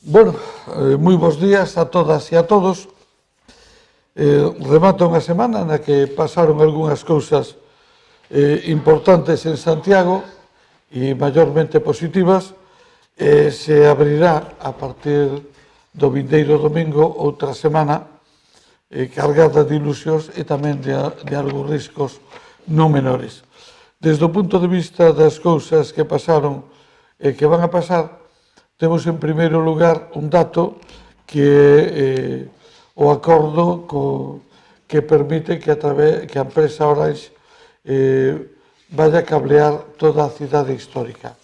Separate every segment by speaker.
Speaker 1: Bueno, moi bons días a todas e a todos. Remata unha semana na que pasaron algunhas cousas importantes en Santiago e maiormente positivas. Se abrirá a partir do vindeiro domingo outra semana cargada de ilusións e tamén de algúns riscos non menores. Desde o punto de vista das cousas que pasaron e que van a pasar, temos en primeiro lugar un dato que é o acordo que permite que a empresa Orange vaya a cablear toda a cidade histórica.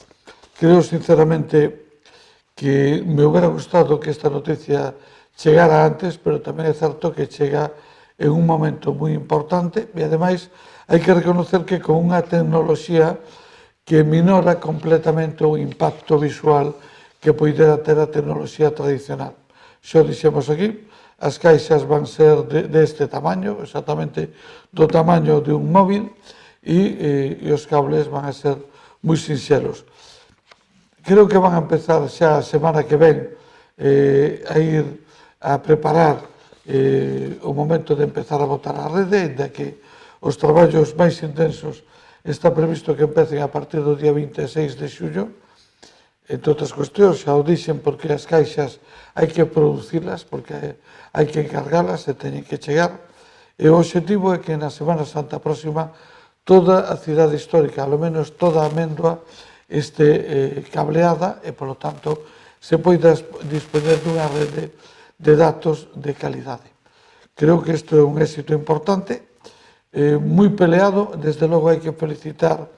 Speaker 1: Creo sinceramente que me hubiera gustado que esta noticia chegara antes, pero tamén é certo que chega en un momento moi importante e ademais hai que reconocer que con unha tecnoloxía que minora completamente o impacto visual que poidera ter a tecnoloxía tradicional. Xa o dixemos aquí, as caixas van ser deste tamaño, exactamente do tamaño de un móvil, e os cables van a ser moi sinxelos. Creo que van a empezar xa a semana que ven a ir a preparar o momento de empezar a botar a rede, ainda que os traballos máis intensos está previsto que empecen a partir do día 26 de xullo. Entre outras cuestións, xa o dixen, porque as caixas hai que producilas, porque hai que encargalas e teñen que chegar. E o objetivo é que na Semana Santa próxima toda a cidade histórica, ao menos toda a Amendoa, este cableada e, polo tanto, se poida dispoñer dunha rede de datos de calidade. Creo que isto é un éxito importante, moi peleado. Desde logo hai que felicitar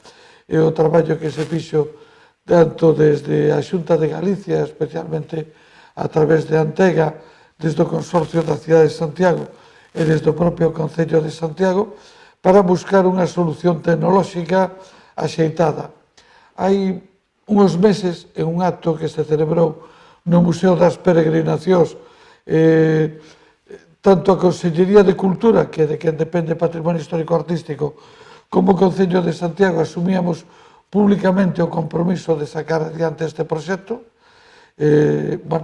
Speaker 1: o traballo que se fixo tanto desde a Xunta de Galicia, especialmente a través de Antega, desde o Consorcio da Cidade de Santiago e desde o propio Concello de Santiago, para buscar unha solución tecnolóxica axeitada. Hai uns meses, en un acto que se celebrou no Museo das Peregrinacións, tanto a Consellería de Cultura, que de quen depende Patrimonio Histórico Artístico, como o Concello de Santiago asumíamos públicamente o compromiso de sacar adiante este proxecto. A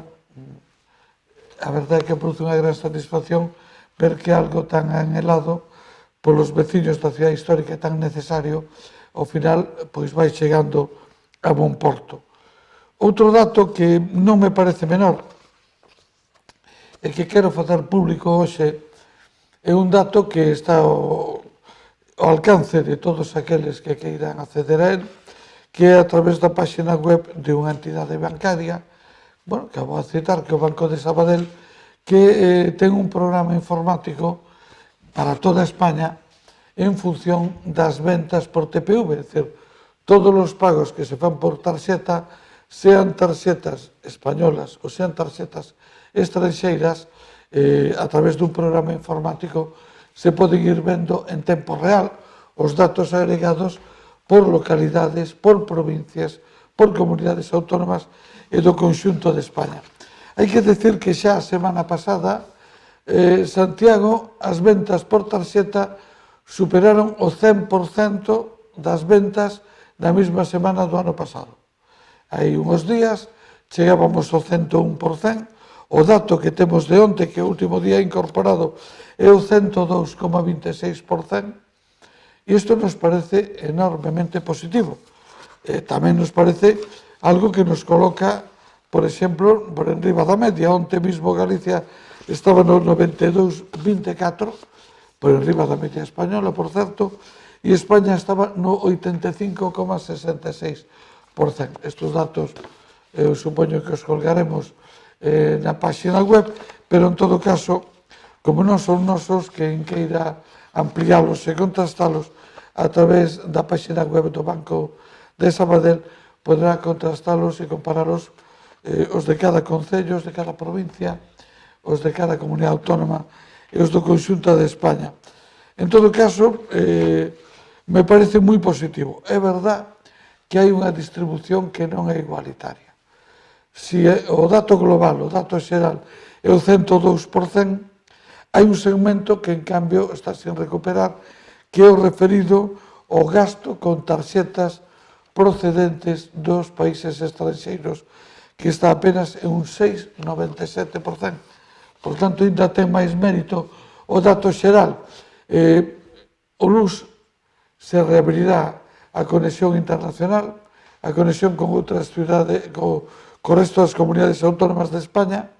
Speaker 1: verdade é que produce unha gran satisfacción ver que algo tan anhelado polos veciños da cidade histórica tan necesario, ao final, pois vai chegando a bon porto. Outro dato que non me parece menor e que quero facer público hoxe é un dato que está ao alcance de todos aqueles que queiran acceder a él, que é a través da página web de unha entidade bancaria, que vou a citar, que é o Banco de Sabadell, que ten un programa informático para toda España en función das ventas por TPV, é dicir, todos os pagos que se fan por tarxeta, sean tarxetas españolas ou sean tarxetas estranxeiras, a través dun programa informático se poden ir vendo en tempo real os datos agregados por localidades, por provincias, por comunidades autónomas e do conxunto de España. Hai que decir que xa a semana pasada Santiago, as ventas por tarxeta superaron o 100% das ventas na mesma semana do ano pasado. Hai uns días chegábamos ao 101%, o dato que temos de onte, que é o último día incorporado, é o 102,26%, e isto nos parece enormemente positivo. Tamén nos parece algo que nos coloca, por exemplo, por enriba da media. Onte mismo Galicia estaba no 92,24, por enriba da media española, por certo, e España estaba no 85,66%. Estes datos eu supoño que os colgaremos na página web, pero en todo caso, como non son nosos, quen queira ampliálos e contrastalos a través da página web do Banco de Sabadell, poderá contrastalos e comparalos os de cada concello, os de cada provincia, os de cada comunidade autónoma e os do conxunto de España. En todo caso, me parece moi positivo. É verdad que hai unha distribución que non é igualitaria. Se o dato global, o dato xeral, é o 102%, hai un segmento que, en cambio, está sen recuperar, que é o referido ao gasto con tarxetas procedentes dos países estranxeiros que está apenas en un 6,97%. Por tanto, ainda ten máis mérito o dato xeral. O LUS se reabrirá a conexión internacional, a conexión con outras cidades, co resto das comunidades autónomas de España.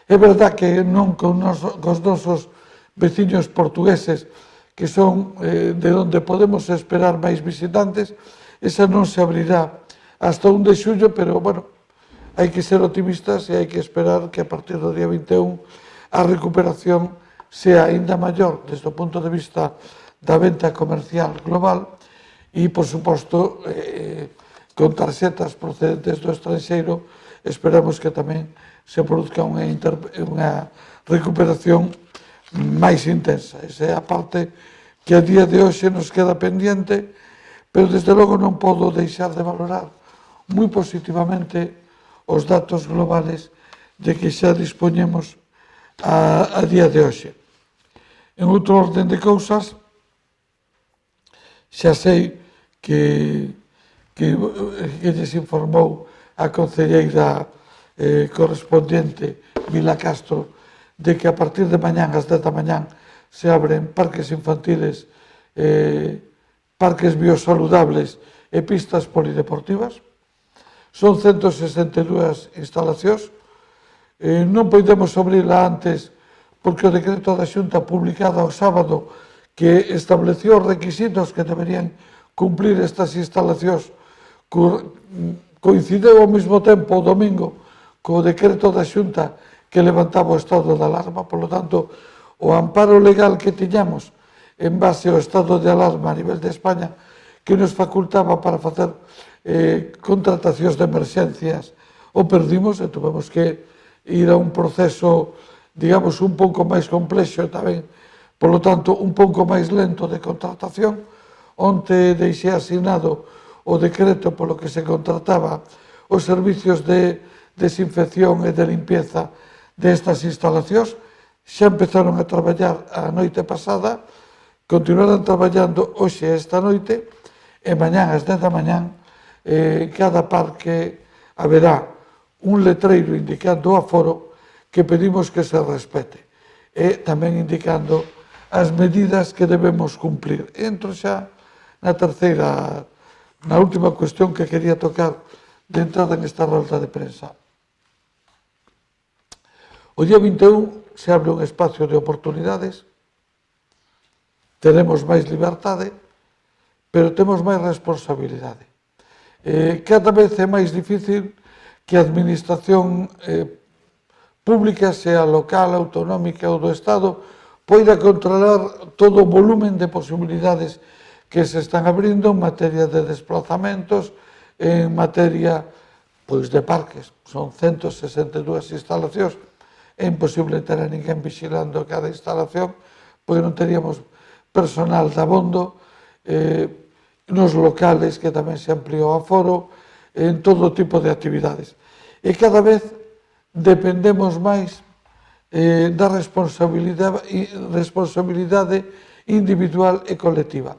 Speaker 1: É verdad que non cos nosos veciños portugueses, que son de onde podemos esperar máis visitantes, esa non se abrirá hasta 1 de xullo, pero, bueno, hai que ser optimistas e hai que esperar que a partir do día 21 a recuperación sea aínda maior desde o punto de vista da venta comercial global e, por suposto, con tarxetas procedentes do estranxeiro, esperamos que tamén se produzca unha recuperación máis intensa. Esa é a parte que a día de hoxe nos queda pendiente, pero desde logo non podo deixar de valorar moi positivamente os datos globales de que xa dispoñemos a día de hoxe. En outro orden de cousas, xa sei que lles informou a concelleira correspondente, Vila Castro, de que a partir de mañán, ás 10 da mañán, se abren parques infantiles, parques biosaludables e pistas polideportivas. Son 162 instalacións. Non podemos abrila antes porque o decreto da Xunta publicado o sábado que estableció os requisitos que deberían cumplir estas instalacións coincideu ao mesmo tempo o domingo co decreto da Xunta que levantaba o estado de alarma. Por lo tanto, o amparo legal que tiñamos en base ao estado de alarma a nivel de España que nos facultaba para facer contratacións de emerxencias o perdimos e tuvemos que ir a un proceso, digamos, un pouco máis complexo e tamén, por lo tanto, un pouco máis lento de contratación, onde deixei asignado o decreto polo que se contrataba os servicios de desinfección e de limpieza destas instalacións. Xa empezaron a traballar a noite pasada, continuarán traballando hoxe esta noite e mañán ás 10 da mañán en cada parque haberá un letreiro indicando o aforo que pedimos que se respete e tamén indicando as medidas que debemos cumplir. Entro xa na terceira, na última cuestión que quería tocar de entrada en esta rolda de prensa. O día 21 se abre un espacio de oportunidades, teremos máis liberdade, pero temos máis responsabilidade. Cada vez é máis difícil que a administración pública, sea local, autonómica ou do Estado, poida controlar todo o volumen de posibilidades que se están abrindo en materia de desplazamentos, en materia de parques. Son 162 instalacións. É imposible ter a ninguén vigilando cada instalación, porque non teríamos personal de abondo, nos locales, que tamén se ampliou o aforo, en todo tipo de actividades. E cada vez dependemos máis da responsabilidade individual e colectiva.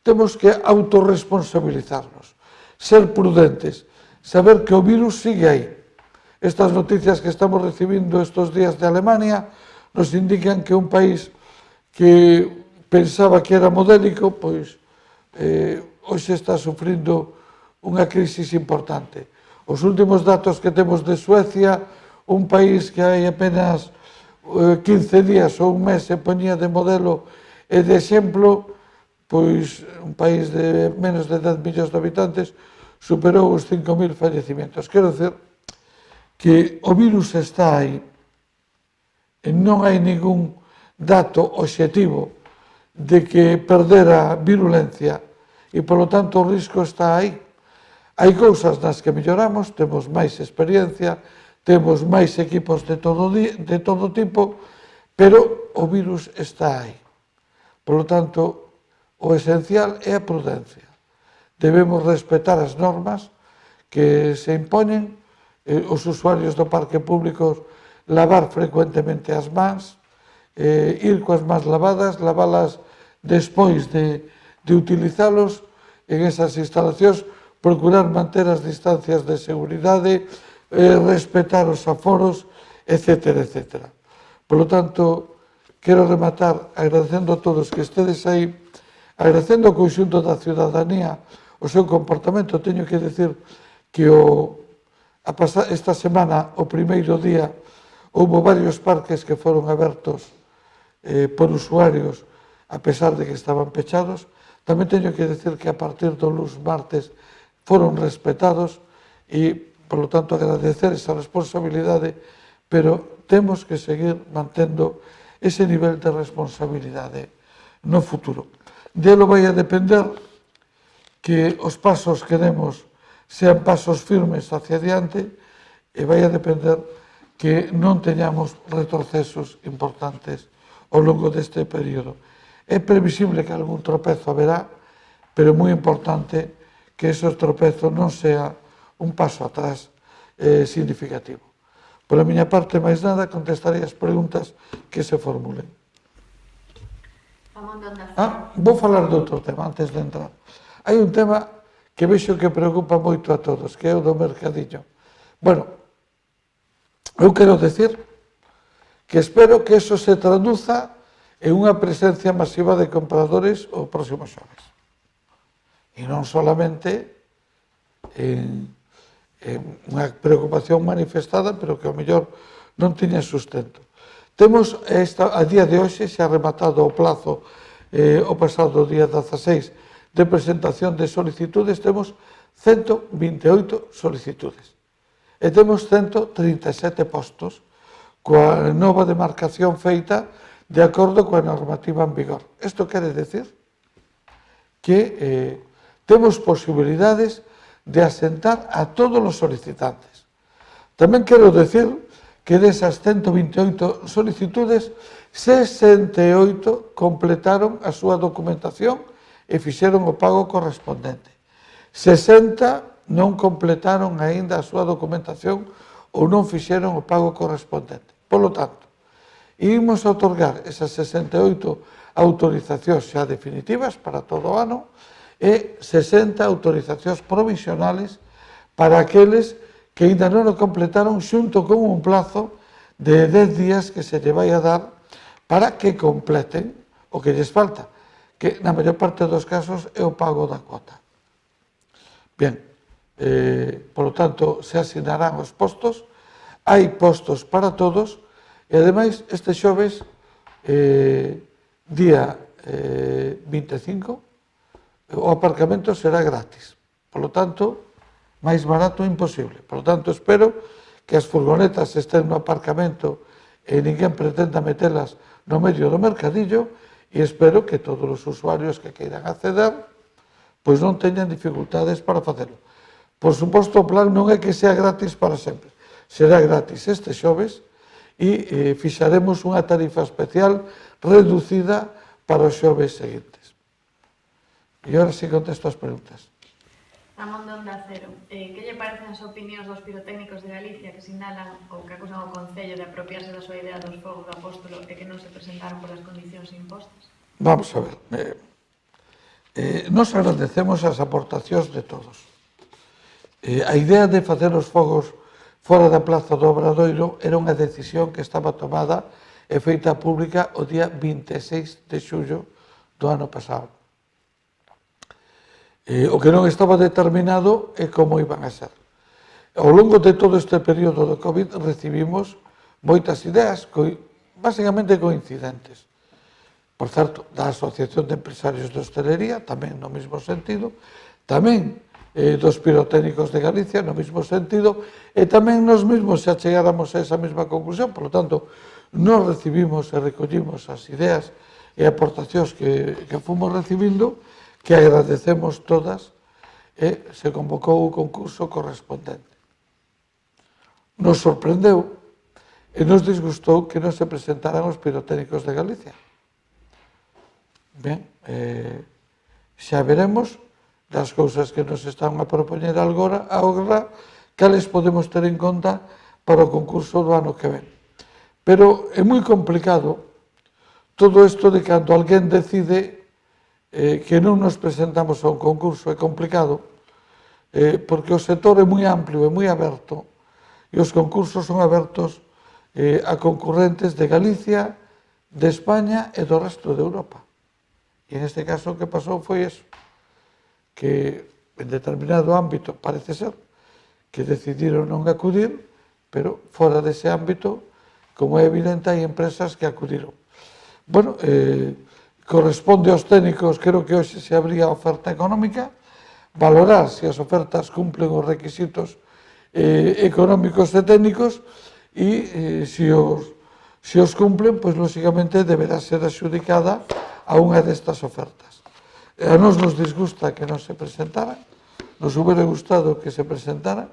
Speaker 1: Temos que autorresponsabilizarnos, ser prudentes, saber que o virus sigue aí. Estas noticias que estamos recibindo estes días de Alemania nos indican que un país que pensaba que era modélico, pois hoxe está sufrindo unha crisis importante. Os últimos datos que temos de Suecia, un país que hai apenas 15 días ou un mes se poñía de modelo e de exemplo, pois un país de menos de 10 millóns de habitantes superou os 5.000 fallecimientos. Quero dizer que o virus está aí e non hai ningún dato obxectivo de que perdera virulencia e, polo tanto, o risco está aí. Hai cousas nas que melloramos, temos máis experiencia, temos máis equipos de todo tipo, pero o virus está aí. Por lo tanto, o esencial é a prudencia. Debemos respetar as normas que se impoñen, os usuarios do parque público lavar frecuentemente as mans, ir coas mans lavadas, lavalas despois de utilizalos en esas instalacións, procurar manter as distancias de seguridade, respetar os aforos, etcétera, etcétera. Por lo tanto, quero rematar agradecendo a todos que estedes aí, agradecendo ao conxunto da ciudadanía o seu comportamento. Teño que decir que esta semana, o primeiro día, houve varios parques que foron abertos por usuarios, a pesar de que estaban pechados. Tamén teño que decir que a partir do luns martes foron respetados e, por lo tanto, agradecer esa responsabilidade, pero temos que seguir mantendo ese nivel de responsabilidade no futuro. Delo vai a depender que os pasos que demos sean pasos firmes hacia adiante e vai a depender que non teñamos retrocesos importantes ao longo deste período. É previsible que algún tropezo haberá, pero é moi importante que esos tropezos non sea un paso atrás significativo. Por a miña parte, máis nada, contestarei as preguntas que se formulen. Vou falar de outro tema antes de entrar. Hai un tema que vexo que preocupa moito a todos, que é o do mercadillo. Bueno, eu quero decir que espero que eso se traduza en unha presencia masiva de compradores o próximo xoves. E non solamente en unha preocupación manifestada, pero que ao mellor non tiña sustento. Temos, a día de hoxe, se ha rematado o plazo o pasado día 16 de presentación de solicitudes, temos 128 solicitudes. E temos 137 postos coa nova demarcación feita de acordo coa normativa en vigor. Isto quere decir que temos posibilidades de asentar a todos os solicitantes. Tamén quero decir que desas 128 solicitudes, 68 completaron a súa documentación e fixeron o pago correspondente. 60 non completaron aínda a súa documentación ou non fixeron o pago correspondente. Por lo tanto, imos a otorgar esas 68 autorizacións xa definitivas para todo o ano e 60 autorizacións provisionales para aqueles que ainda non o completaron, xunto con un plazo de 10 días que se lle vai a dar para que completen o que lles falta, que na maior parte dos casos é o pago da cuota. Bien, por lo tanto, se asinarán os postos, hai postos para todos, e ademais este xoves, día 25, o aparcamento será gratis. Por lo tanto, máis barato imposible. Por lo tanto, espero que as furgonetas estén no aparcamento e ninguén pretenda metelas no medio do mercadillo, e espero que todos os usuarios que queiran acceder pois non teñan dificultades para facelo. Por suposto, o plan non é que sea gratis para sempre. Será gratis este xoves e fixaremos unha tarifa especial reducida para os xoves seguintes. E agora sí contesto as preguntas.
Speaker 2: Ramón de Onda Cero. Que lle parecen as opinións dos pirotécnicos de Galicia que sinalan ou que acusan ao Concello de apropiarse da súa idea dos fogos do Apóstolo e que non se presentaron polas condicións impostas?
Speaker 1: Vamos a ver. Nos agradecemos as aportacións de todos. A idea de facer os fogos fora da Plaza do Obradoiro era unha decisión que estaba tomada e feita pública o día 26 de xullo do ano pasado. O que non estaba determinado é como iban a ser. Ao longo de todo este período do COVID recibimos moitas ideas, basicamente coincidentes. Por certo, da Asociación de Empresarios de Hostelería, tamén no mesmo sentido, tamén dos pirotécnicos de Galicia, no mesmo sentido, e tamén nos mesmos se achegáramos a esa mesma conclusión. Por lo tanto, nos recibimos e recollimos as ideas e aportacións que fomos recibindo, que agradecemos todas, e se convocou o concurso correspondente. Nos sorprendeu e nos disgustou que non se presentaran os pirotécnicos de Galicia. Ben, xa veremos das cousas que nos están a propoñer agora, cales podemos ter en conta para o concurso do ano que ven. Pero é moi complicado todo isto de cando alguén decide que non nos presentamos a un concurso. É complicado porque o sector é moi amplio e moi aberto e os concursos son abertos a concurrentes de Galicia, de España e do resto de Europa. E en este caso o que pasou foi eso, que en determinado ámbito parece ser que decidiron non acudir, pero fora dese ámbito, como é evidente, hai empresas que acudiron. Bueno, corresponde aos técnicos, creo que hoxe se abría a oferta económica, valorar se as ofertas cumplen os requisitos económicos e técnicos e se os cumplen, pois lógicamente deberá ser adxudicada a unha destas ofertas. A nos disgusta que non se presentara, nos hubiera gustado que se presentara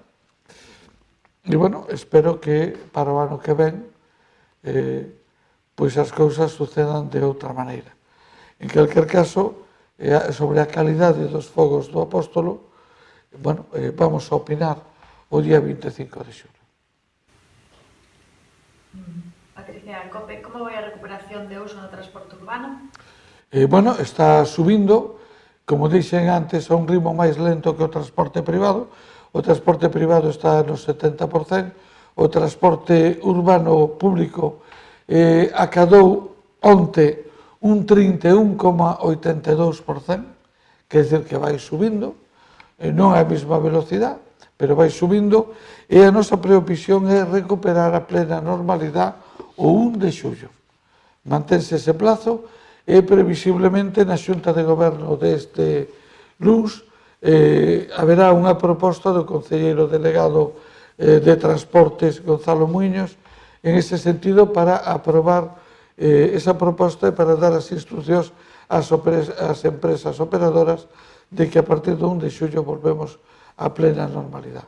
Speaker 1: e, bueno, espero que para o ano que ven pois as cousas sucedan de outra maneira. En calquer caso, sobre a calidade dos fogos do Apóstolo, bueno, vamos a opinar o día 25 de xulio.
Speaker 2: Patricia, COPE, como vai a recuperación de uso no transporte urbano?
Speaker 1: Bueno, está subindo, como dixen antes, a un ritmo máis lento que o transporte privado. O transporte privado está no 70%, o transporte urbano público acadou onte un 31,82%, quer dizer que vai subindo, non a mesma velocidade, pero vai subindo, e a nosa preocupación é recuperar a plena normalidade o 1 de xullo. Mantense ese plazo e previsiblemente na Xunta de Goberno deste luns haberá unha proposta do concelleiro delegado de Transportes, Gonzalo Muiños, en ese sentido para aprobar esa proposta e para dar as instruccións ás empresas operadoras de que a partir do 1 de xullo volvemos á plena normalidade.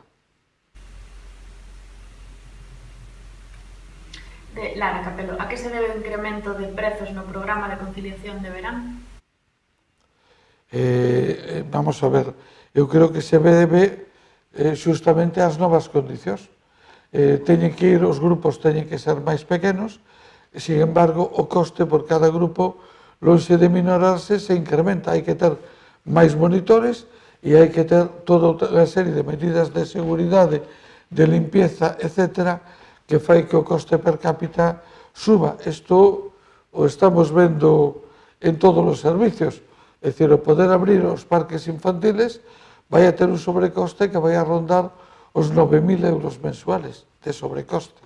Speaker 2: Lara Capelo, a que se debe o incremento de prezos no programa de conciliación de verán?
Speaker 1: Vamos a ver, eu creo que se debe justamente ás novas condicións. Os grupos teñen que ser máis pequenos, sin embargo, o coste por cada grupo lonxe de minorarse se incrementa. Hai que ter máis monitores e hai que ter toda unha serie de medidas de seguridade, de limpieza, etcétera, que fai que o coste per cápita suba. Isto o estamos vendo en todos os servicios. É dicir, o poder abrir os parques infantiles vai a ter un sobrecoste que vai a rondar os 9.000 euros mensuales de sobrecoste.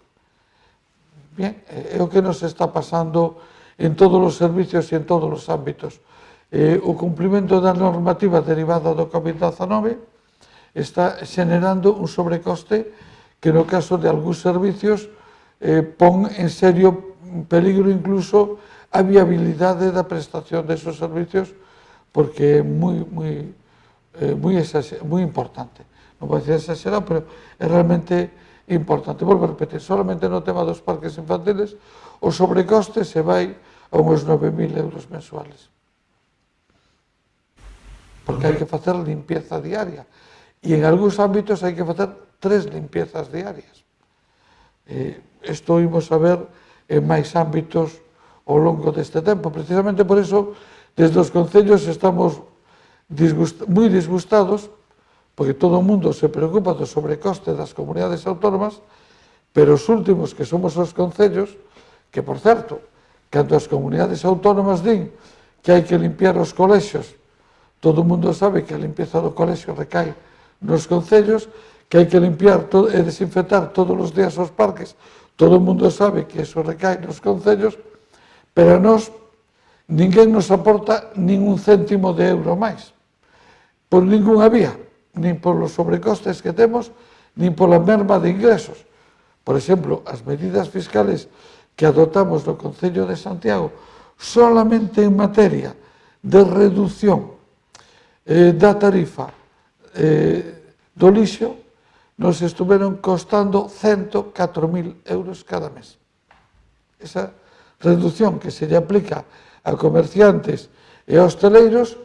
Speaker 1: Bien, é o que nos está pasando en todos os servicios e en todos os ámbitos. O cumprimento da normativa derivada do COVID-19 está xenerando un sobrecoste que no caso de algúns servicios pon en serio peligro incluso a viabilidade da prestación desos servicios porque é moi importante. Non vou dicir exagerado, pero é realmente importante. Volvo a repetir, solamente no tema dos parques infantiles o sobrecoste se vai a uns 9.000 euros mensuales. Porque hai que facer limpieza diaria. E en algúns ámbitos hai que facer 3 limpiezas diarias. Isto imos a ver en máis ámbitos ao longo deste tempo. Precisamente por iso, desde os concellos estamos moi disgustados, porque todo o mundo se preocupa do sobrecoste das comunidades autónomas, pero os últimos que somos os concellos, que, por certo, cando as comunidades autónomas din que hai que limpiar os colexios, todo o mundo sabe que a limpieza do colexio recae nos concellos, que hai que limpiar e desinfectar todos os días os parques, todo o mundo sabe que eso recae nos concellos, pero a nós ninguén nos aporta nin un céntimo de euro máis, por ningunha vía, nin polos sobrecostes que temos, nin pola merma de ingresos. Por exemplo, as medidas fiscales que adoptamos no Concello de Santiago solamente en materia de reducción da tarifa do lixo nos estuveron costando 104.000 euros cada mes. Esa reducción que se lle aplica a comerciantes e a hosteleiros,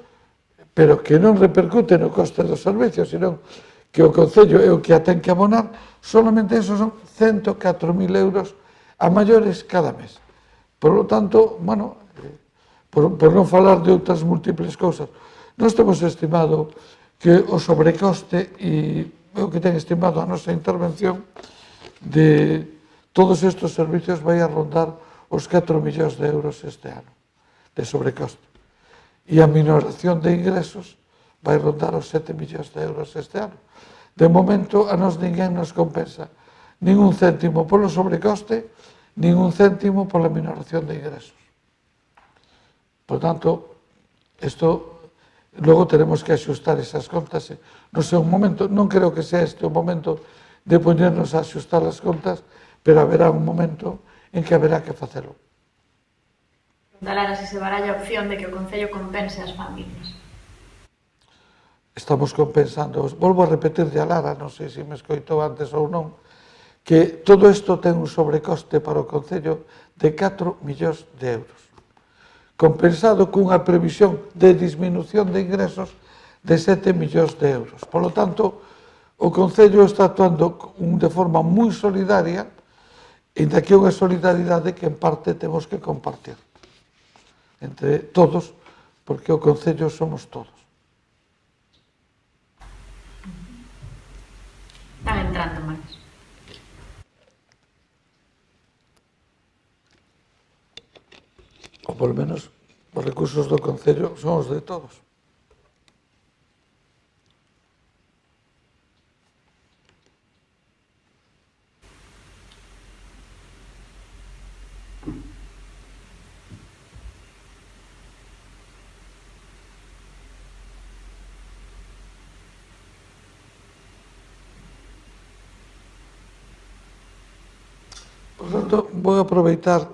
Speaker 1: pero que non repercute no coste dos servicios, senón que o Concello é o que a ten que abonar, solamente esos son 104.000 euros a maiores cada mes. Por lo tanto, bueno, por non falar de outras múltiples cousas, nós temos estimado que o sobrecoste, e o que ten estimado a nosa intervención, de todos estes servicios vai a rondar os 4 millóns de euros este ano de sobrecoste. E a minoración de ingresos vai rondar os 7 millóns de euros este ano. De momento, a nos ninguén nos compensa nin un céntimo polo sobrecoste, nin un céntimo pola minoración de ingresos. Por tanto, isto, logo teremos que axustar esas contas. Non sei un momento, non creo que sea este o momento de poñernos a axustar as contas, pero haberá un momento en que haberá que facelo.
Speaker 2: Dalara, se baralla a opción de que o Concello compense as familias.
Speaker 1: Estamos compensando, volvo a repetirlle a Lara, non sei se me escoitou antes ou non, que todo isto ten un sobrecoste para o Concello de 4 millóns de euros, compensado cunha previsión de disminución de ingresos de 7 millóns de euros. Por lo tanto, o Concello está actuando de forma moi solidaria, e daqui unha solidaridade que en parte temos que compartir entre todos, porque o Concello somos todos.
Speaker 2: Están entrando máis.
Speaker 1: Ou polo menos os recursos do Concello son os de todos. Por tanto, vou aproveitar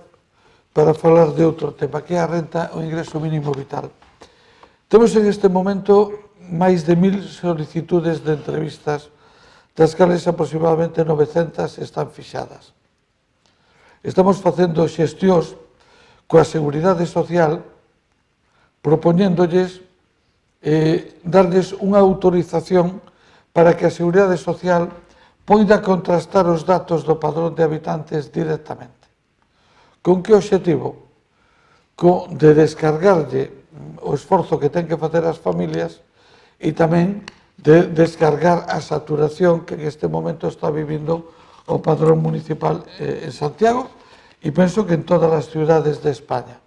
Speaker 1: para falar de outro tema, que é a renta o ingreso mínimo vital. Temos en este momento máis de 1000 solicitudes de entrevistas, das cales aproximadamente 900 están fixadas. Estamos facendo xestións coa Seguridade Social, propoñéndolles darlles unha autorización para que a Seguridade Social poida contrastar os datos do padrón de habitantes directamente. Con que obxectivo? De descargarlle o esforzo que ten que facer as familias e tamén de descargar a saturación que en este momento está vivindo o padrón municipal en Santiago e penso que en todas as ciudades de España.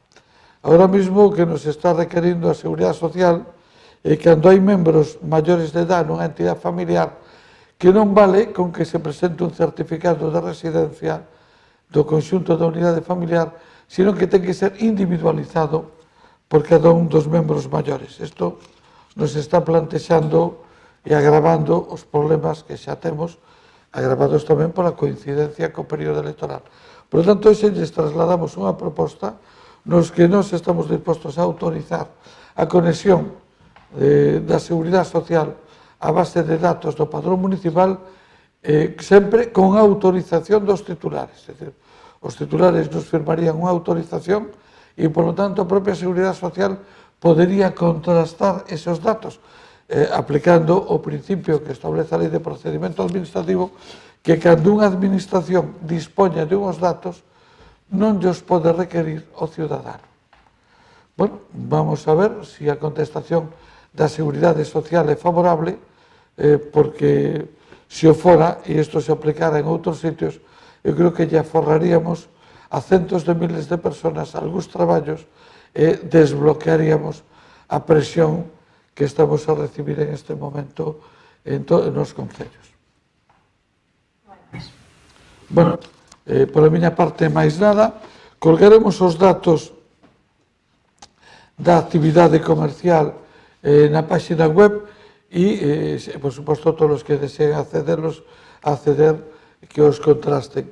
Speaker 1: Agora mesmo o que nos está requerindo a Seguridade Social é que cando hai membros maiores de edad nunha entidade familiar, que non vale con que se presente un certificado de residencia do conxunto da unidade familiar, sino que ten que ser individualizado por cada un dos membros maiores. Isto nos está plantexando e agravando os problemas que xa temos, agravados tamén pola coincidencia co período electoral. Por lo tanto, hoxe lles trasladamos unha proposta nos que nós estamos dispostos a autorizar a conexión da Seguridade Social a base de datos do padrón municipal, sempre con autorización dos titulares. É dicir, os titulares nos firmarían unha autorización e, por lo tanto, a propia Seguridade Social podería contrastar esos datos, aplicando o principio que establece a Lei de Procedimento Administrativo, que cando unha administración dispoña de unhos datos, non llos pode requerir o ciudadano. Bueno, vamos a ver se a contestación da Seguridade Social é favorable, porque se o fora, e isto se aplicara en outros sitios, eu creo que lle aforraríamos a centos de miles de personas algúns traballos e desbloquearíamos a presión que estamos a recibir en este momento nos concellos. Bueno, pola miña parte máis nada, colgaremos os datos da actividade comercial na página web e, por suposto, todos os que deseen acceder, que os contrasten.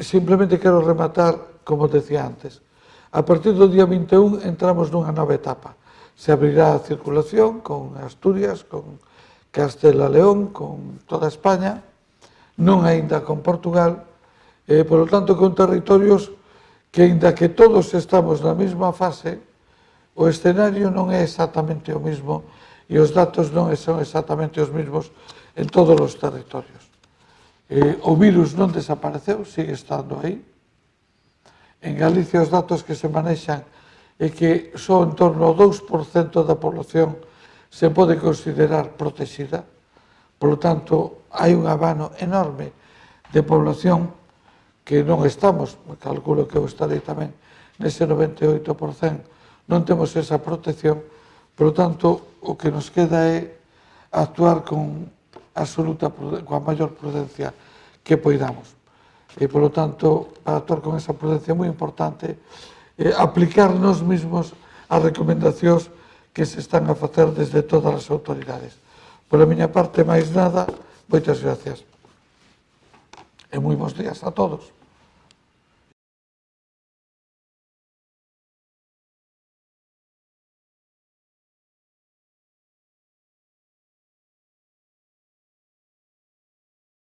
Speaker 1: Simplemente quero rematar, como decía antes, a partir do día 21 entramos nunha nova etapa. Se abrirá a circulación con Asturias, con Castela e León, con toda España, non aínda con Portugal, por lo tanto, con territorios que, aínda que todos estamos na mesma fase, o escenario non é exactamente o mismo e os datos non son exactamente os mesmos en todos os territorios. O virus non desapareceu, sigue estando aí. En Galicia os datos que se manexan é que só en torno ao 2% da población se pode considerar protexida. Por lo tanto, hai un abano enorme de población que non estamos, calculo que eu estarei tamén nese 98%, non temos esa protección, por lo tanto, o que nos queda é actuar con a maior prudencia que poidamos. E, por lo tanto, para actuar con esa prudencia moi importante, aplicar nos mesmos as recomendacións que se están a facer desde todas as autoridades. Por a miña parte, máis nada, moitas gracias. E moi bons días a todos.